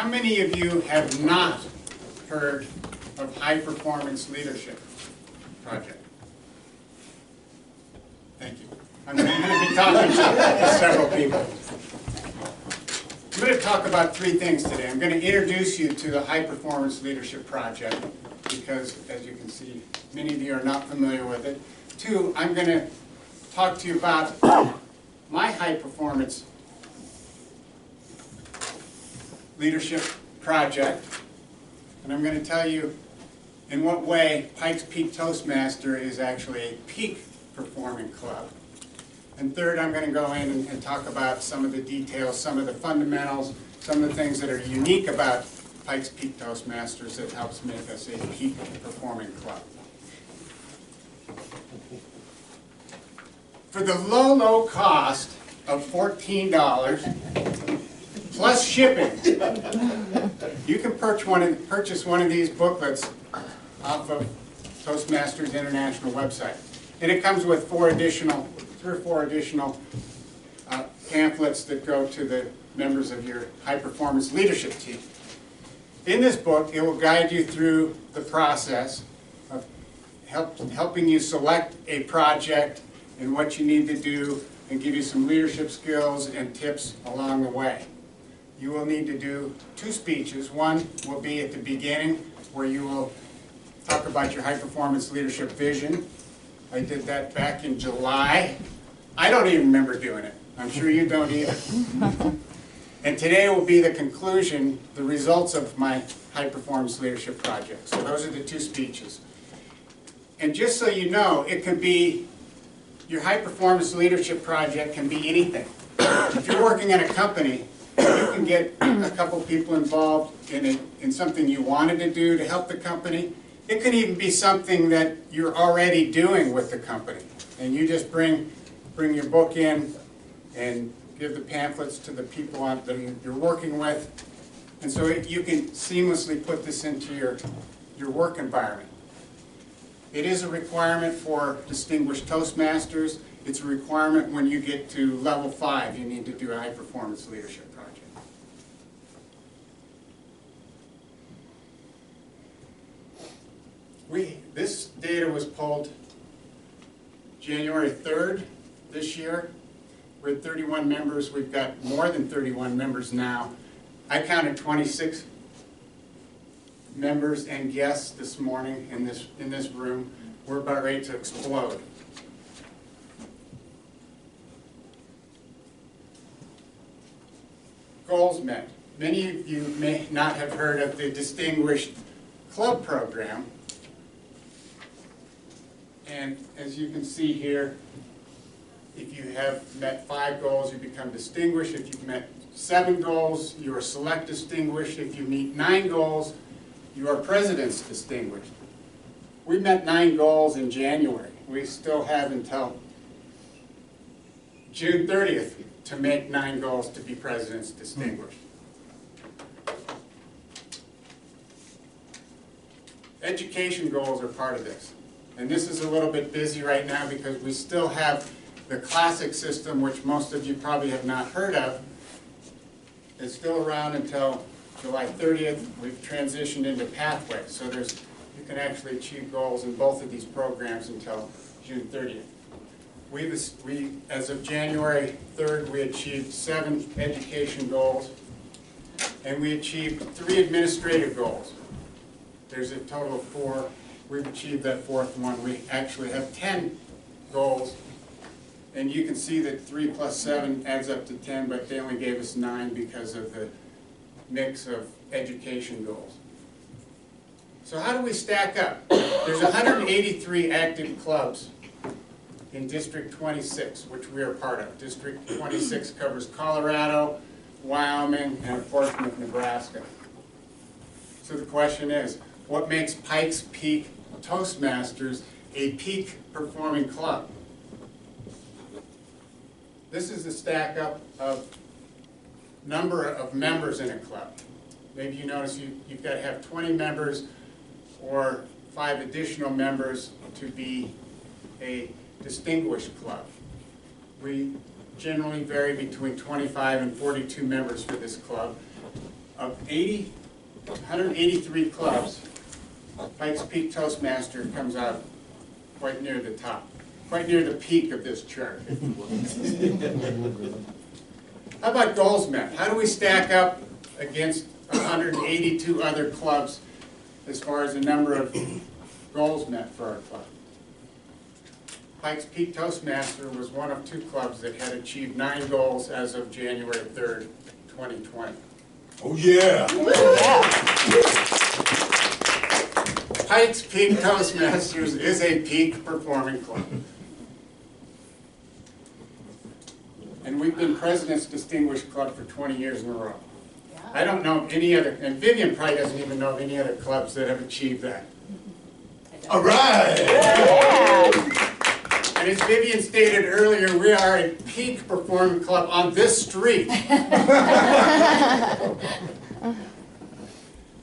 How many of you have not heard of High Performance Leadership Project? Thank you. I'm going to be talking to several people. I'm going to talk about three things today. I'm going to introduce you to the High Performance Leadership Project because, as you can see, many of you are not familiar with it. Two, I'm going to talk to you about my high performance leadership project, and I'm going to tell you in what way Pikes Peak Toastmaster is actually a peak performing club. And third, I'm going to go in and talk about some of the details, some of the fundamentals, some of the things that are unique about Pikes Peak Toastmasters that helps make us a peak performing club. For the low cost of $14 plus shipping, you can purchase one of these booklets off of Toastmasters International website. And it comes with three or four additional pamphlets that go to the members of your high performance leadership team. In this book, it will guide you through the process of helping you select a project and what you need to do, and give you some leadership skills and tips along the way. You will need to do two speeches. One will be at the beginning, where you will talk about your high performance leadership vision. I did that back in July. I don't even remember doing it. I'm sure you don't either. And today will be the conclusion, the results of my high performance leadership project. So those are the two speeches. And just so you know, it can be, your high performance leadership project can be anything. If you're working in a company, you can get a couple people involved in something you wanted to do to help the company. It could even be something that you're already doing with the company, and you just bring your book in and give the pamphlets to the people that you're working with, and so you can seamlessly put this into your work environment. It is a requirement for distinguished Toastmasters. It's a requirement when you get to level 5. You need to do a high performance leadership project. This data was pulled January 3rd this year. We're at 31 members. We've got more than 31 members now. I counted 26 members and guests this morning in this room. We're about ready to explode. Goals met. Many of you may not have heard of the Distinguished Club Program. And as you can see here, if you have met 5 goals, you become distinguished. If you've met 7 goals, you are select distinguished. If you meet 9 goals, you are president's distinguished. We met 9 goals in January. We still have until June 30th to make 9 goals to be president's distinguished. Education goals are part of this. And this is a little bit busy right now because we still have the classic system, which most of you probably have not heard of. It's still around until July 30th. We've transitioned into pathways, so you can actually achieve goals in both of these programs until June 30th. As of January 3rd, we achieved 7 education goals, and we achieved 3 administrative goals. There's a total of 4. We've achieved that 4th one. We actually have 10 goals, and you can see that 3 plus 7 adds up to 10, but they only gave us 9 because of the mix of education goals. So how do we stack up? There's 183 active clubs in District 26, which we are part of. District 26 covers Colorado, Wyoming, and a portion of Nebraska. So the question is, what makes Pikes Peak Toastmasters a peak performing club? This is the stack up of number of members in a club. Maybe you notice you've got to have 20 members or 5 additional members to be a distinguished club. We generally vary between 25 and 42 members for this club. of 183 clubs, Pikes Peak Toastmaster comes out quite near the top, quite near the peak of this chart, if you will. How about goals met? How do we stack up against 182 other clubs as far as the number of goals met for our club? Pikes Peak Toastmaster was one of 2 clubs that had achieved 9 goals as of January 3rd, 2020. Oh yeah! Pikes Peak Toastmasters is a peak performing club. And we've been President's Distinguished Club for 20 years in a row. I don't know of any other, and Vivian probably doesn't even know of any other clubs that have achieved that. All right! And as Vivian stated earlier, we are a peak performing club on this street.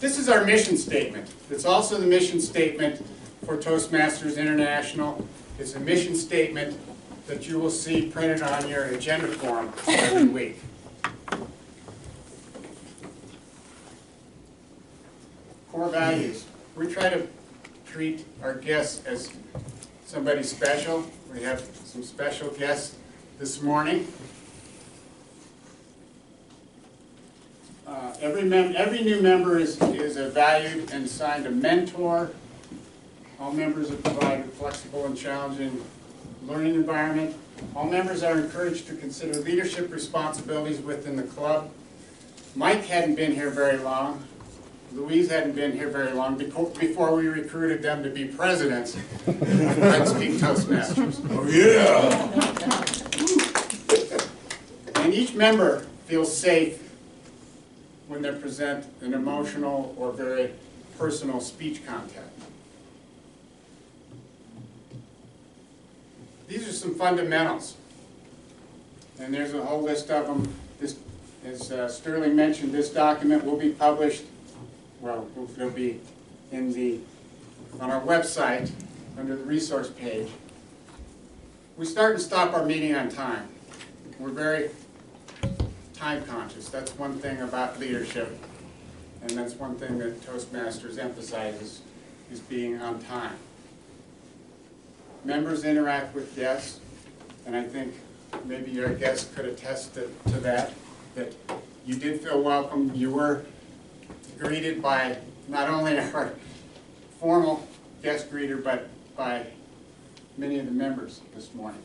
This is our mission statement. It's also the mission statement for Toastmasters International. It's a mission statement that you will see printed on your agenda form every week. Core values. We try to treat our guests as somebody special. We have some special guests this morning. Every new member is valued and assigned a mentor. All members are provided a flexible and challenging learning environment. All members are encouraged to consider leadership responsibilities within the club. Mike hadn't been here very long. Louise hadn't been here very long before we recruited them to be presidents of Pikes Peak Toastmasters. Oh yeah! And each member feels safe when they present an emotional or very personal speech contact. These are some fundamentals, and there's a whole list of them. This, as Sterling mentioned, this document will be published. Well, it'll be on our website under the resource page. We start and stop our meeting on time. We're very time conscious. That's one thing about leadership, and that's one thing that Toastmasters emphasizes, is being on time. Members interact with guests, and I think maybe your guests could attest to that you did feel welcome. You were greeted by not only our formal guest greeter, but by many of the members this morning.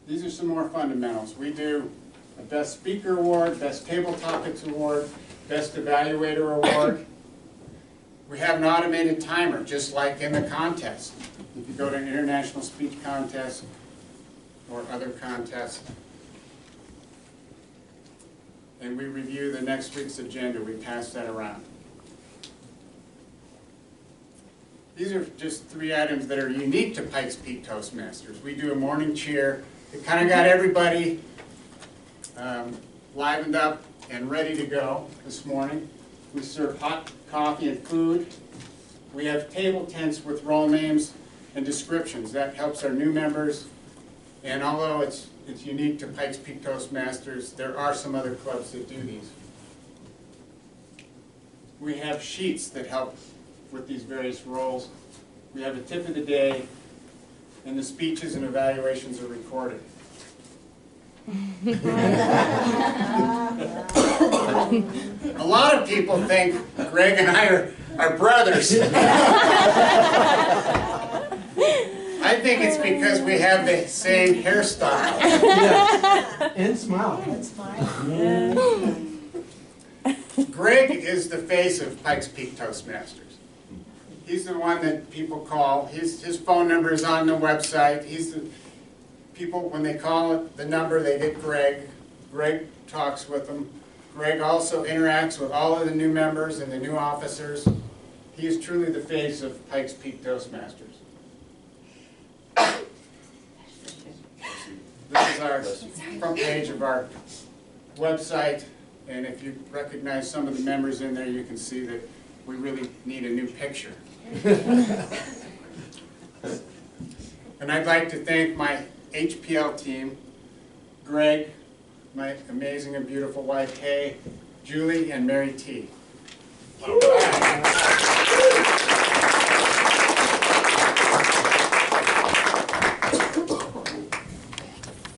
These are some more fundamentals. We do a Best Speaker Award, Best Table Topics Award, Best Evaluator Award. We have an automated timer, just like in the contest. If you go to an international speech contest or other contests, and we review the next week's agenda, we pass that around. These are just 3 items that are unique to Pikes Peak Toastmasters. We do a morning cheer. It kind of got everybody livened up and ready to go this morning. We serve hot coffee and food. We have table tents with role names and descriptions. That helps our new members. And although it's unique to Pikes Peak Toastmasters, there are some other clubs that do these. We have sheets that help with these various roles. We have a tip of the day, and the speeches and evaluations are recorded. A lot of people think Greg and I are brothers. I think it's because we have the same hairstyle. Yeah. And smile. Greg is the face of Pikes Peak Toastmasters. He's the one that people call. His phone number is on the website. He's the people, when they call it, the number, they get Greg. Greg talks with them. Greg also interacts with all of the new members and the new officers. He is truly the face of Pikes Peak Toastmasters. This is our front page of our website, and if you recognize some of the members in there, you can see that we really need a new picture. And I'd like to thank my HPL team, Greg, my amazing and beautiful wife, Kay, Julie, and Mary T. All right.